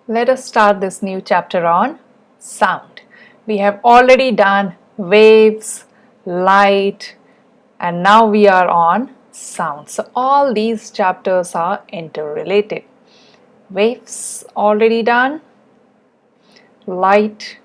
Let us start this new chapter on sound. We have already done waves, light, and now we are on sound. So all these chapters are interrelated. Waves already done, light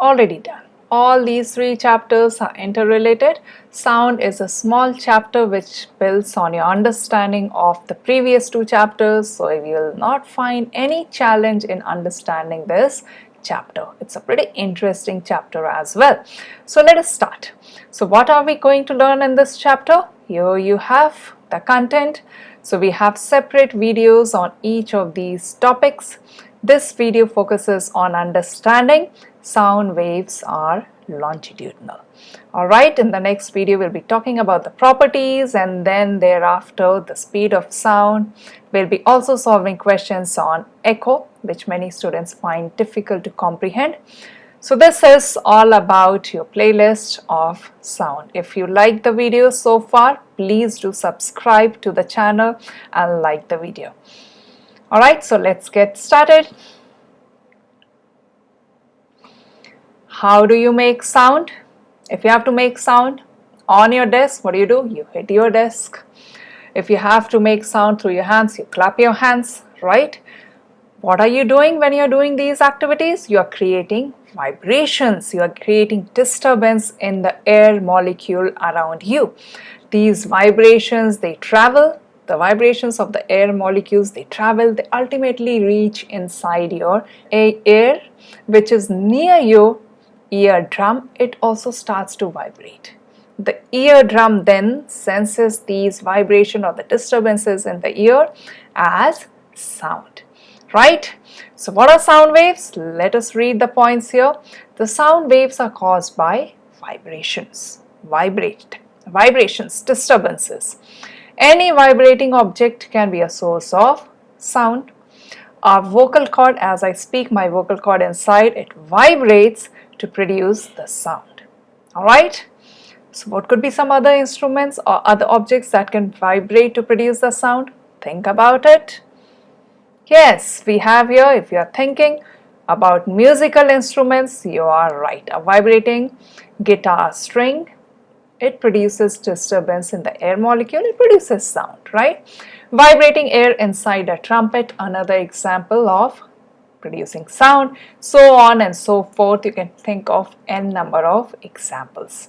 already done. All these three chapters are interrelated. Sound is a small chapter which builds on your understanding of the previous two chapters, so you will not find any challenge in understanding this chapter. It's a pretty interesting chapter as well. So let us start. So what are we going to learn in this chapter? Here you have the content. So we have separate videos on each of these topics. This video focuses on understanding sound waves are longitudinal. Alright, in the next video we'll be talking about the properties, and then thereafter the speed of sound. We'll be also solving questions on echo, which many students find difficult to comprehend. So this is all about your playlist of sound. If you like the video so far, please do subscribe to the channel and like the video. Alright, so let's get started. How do you make sound? If you have to make sound on your desk, what do? You hit your desk. If you have to make sound through your hands, you clap your hands, right? What are you doing when you're doing these activities? You are creating vibrations. You are creating disturbance in the air molecule around you. These vibrations, they travel. The vibrations of the air molecules, they travel. They ultimately reach inside your air, which is near your eardrum. It also starts to vibrate. The eardrum then senses these vibration or the disturbances in the ear as sound, right? So what are sound waves? Let us read the points here. The sound waves are caused by vibrations, disturbances. Any vibrating object can be a source of sound. Our vocal cord, as I speak, my vocal cord inside, it vibrates to produce the sound. Alright? So what could be some other instruments or other objects that can vibrate to produce the sound? Think about it. Yes, we have here, if you are thinking about musical instruments, you are right. A vibrating guitar string, it produces disturbance in the air molecule, it produces sound, right? Vibrating air inside a trumpet, another example of producing sound, so on and so forth. You can think of n number of examples.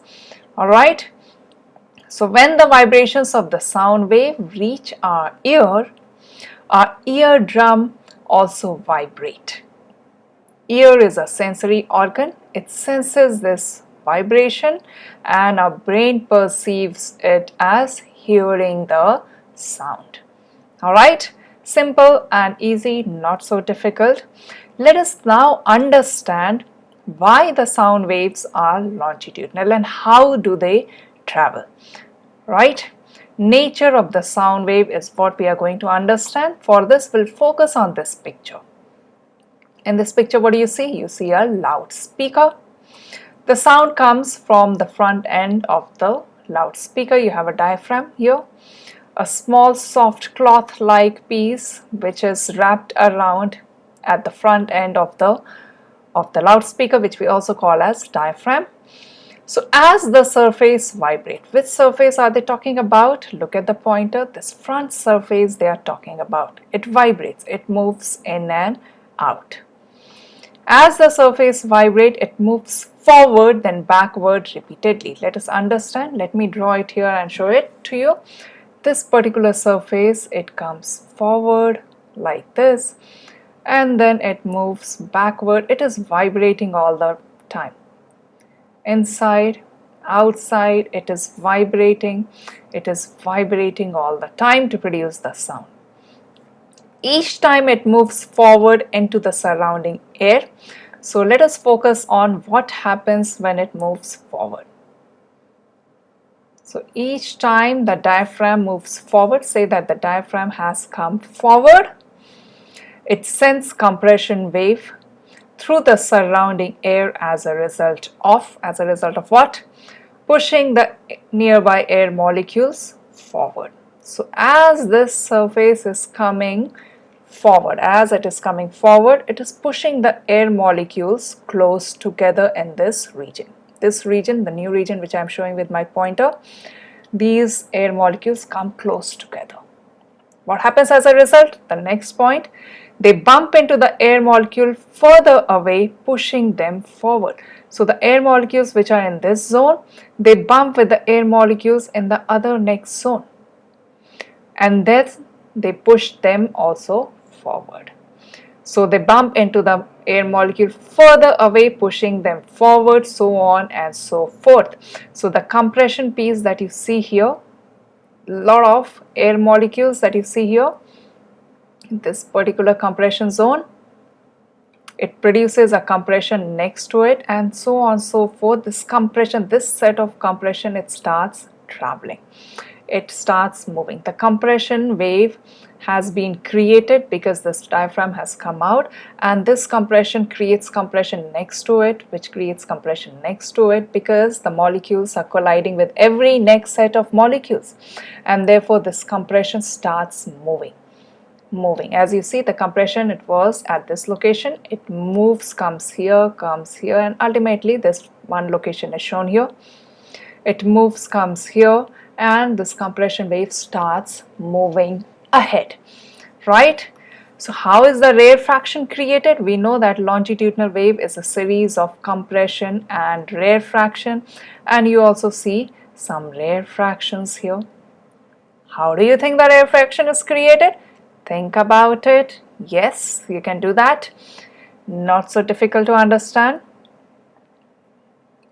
Alright, so when the vibrations of the sound wave reach our eardrum also vibrate. Ear is a sensory organ. It senses this vibration and our brain perceives it as hearing the sound. Alright, simple and easy, not so difficult. Let us now understand why the sound waves are longitudinal and how do they travel, right? Nature of the sound wave is what we are going to understand. For this, we'll focus on this picture. In this picture, what do you see? You see a loudspeaker. The sound comes from the front end of the loudspeaker. You have a diaphragm here, a small soft cloth-like piece which is wrapped around at the front end of the loudspeaker, which we also call as diaphragm. So as the surface vibrates, which surface are they talking about? Look at the pointer, this front surface they are talking about. It vibrates, it moves in and out. As the surface vibrates, it moves forward then backward repeatedly. Let us understand. Let me draw it here and show it to you. This particular surface, it comes forward like this and then it moves backward. It is vibrating all the time. Inside, outside, it is vibrating. It is vibrating all the time to produce the sound. Each time it moves forward into the surrounding air. So let us focus on what happens when it moves forward. So each time the diaphragm moves forward, say that the diaphragm has come forward, it sends compression wave through the surrounding air as a result of what? Pushing the nearby air molecules forward. So as this surface is coming forward. As it is coming forward, it is pushing the air molecules close together in this region. This region, the new region which I am showing with my pointer, these air molecules come close together. What happens as a result? The next point, they bump into the air molecule further away, pushing them forward. So the air molecules which are in this zone, they bump with the air molecules in the other next zone, and then they push them also forward. So they bump into the air molecule further away, pushing them forward, so on and so forth. So the compression piece that you see here, lot of air molecules that you see here, this particular compression zone, it produces a compression next to it, and so on and so forth. This compression, this set of compression, it starts traveling, it starts moving. The compression wave has been created because this diaphragm has come out, and this compression creates compression next to it, which creates compression next to it, because the molecules are colliding with every next set of molecules, and therefore this compression starts moving. As you see, the compression, it was at this location, it moves, comes here, and ultimately this one location is shown here. It moves, comes here, and this compression wave starts moving ahead, right? So how is the rarefaction created? We know that longitudinal wave is a series of compression and rarefaction, and you also see some rarefractions here. How do you think the rarefaction is created? Think about it. Yes, you can do that. Not so difficult to understand.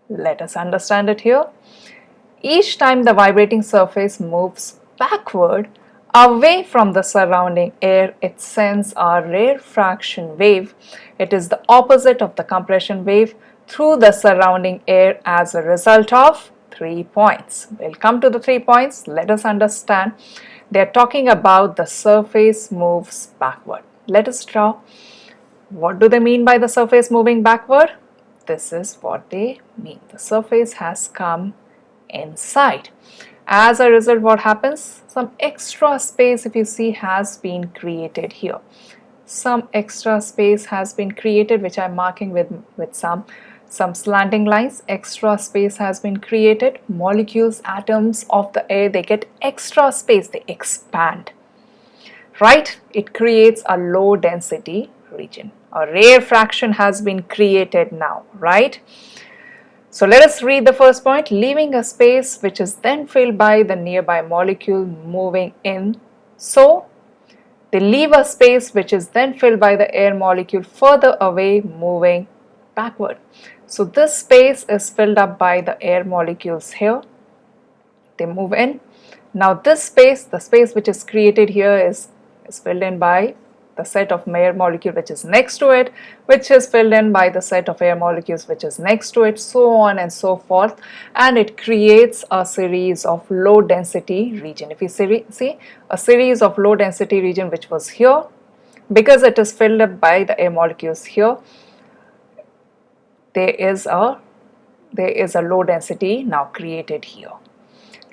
Let us understand it here. Each time the vibrating surface moves backward away from the surrounding air, it sends a rarefaction wave. It is the opposite of the compression wave through the surrounding air as a result of 3 points. We'll come to the 3 points. Let us understand. They are talking about the surface moves backward. Let us draw. What do they mean by the surface moving backward? This is what they mean. The surface has come inside. As a result, what happens? Some extra space, if you see, has been created here. Some extra space has been created, which I'm marking with some slanting lines. Extra space has been created. Molecules, atoms of the air, they get extra space, they expand, right? It creates a low density region. A rarefaction has been created now, right? So let us read the first point. Leaving a space which is then filled by the nearby molecule moving in. So they leave a space which is then filled by the air molecule further away, moving backward. So this space is filled up by the air molecules here. They move in. Now this space, the space which is created here is filled in by the set of air molecule which is next to it, which is filled in by the set of air molecules which is next to it, so on and so forth, and it creates a series of low density region. If you see a series of low density region which was here, because it is filled up by the air molecules here, there is a low density now created here.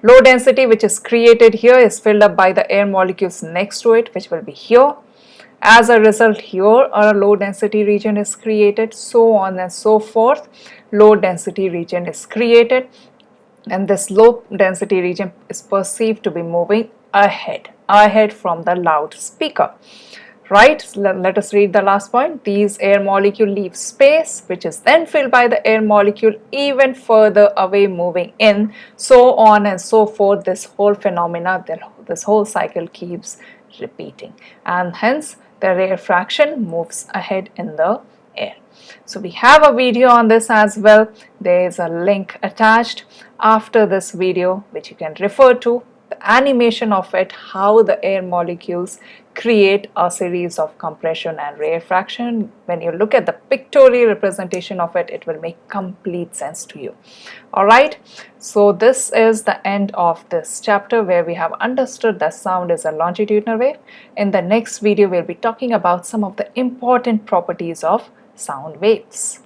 Low density which is created here is filled up by the air molecules next to it, which will be here. As a result, here a low density region is created, so on and so forth. Low density region is created, and this low density region is perceived to be moving ahead from the loudspeaker. Right, let us read the last point. These air molecule leave space which is then filled by the air molecule even further away, moving in, so on and so forth. This whole phenomena, this whole cycle keeps repeating, and hence the rarefaction moves ahead in the air. So we have a video on this as well. There is a link attached after this video which you can refer to. The animation of it, how the air molecules create a series of compression and rarefaction. When you look at the pictorial representation of it, it will make complete sense to you. Alright, so this is the end of this chapter where we have understood that sound is a longitudinal wave. In the next video, we'll be talking about some of the important properties of sound waves.